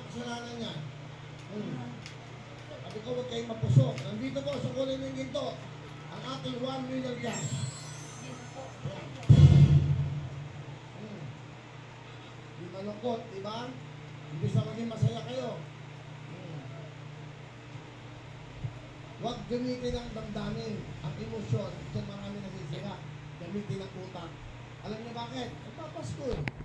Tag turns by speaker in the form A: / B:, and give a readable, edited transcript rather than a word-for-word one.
A: Kasalanan niya. Sabi ko, huwag kayong mapusok. Nandito po sa kulay ng ginto, ang ating 1 million cash. Di malungkot, di ba? Ibig na maging masaya kayo. Huwag gamitin ang damdamin, ang emosyon. Ito marami nasisira. Gamitin ang utak. Alam niyo bakit? Nagpapasko eh.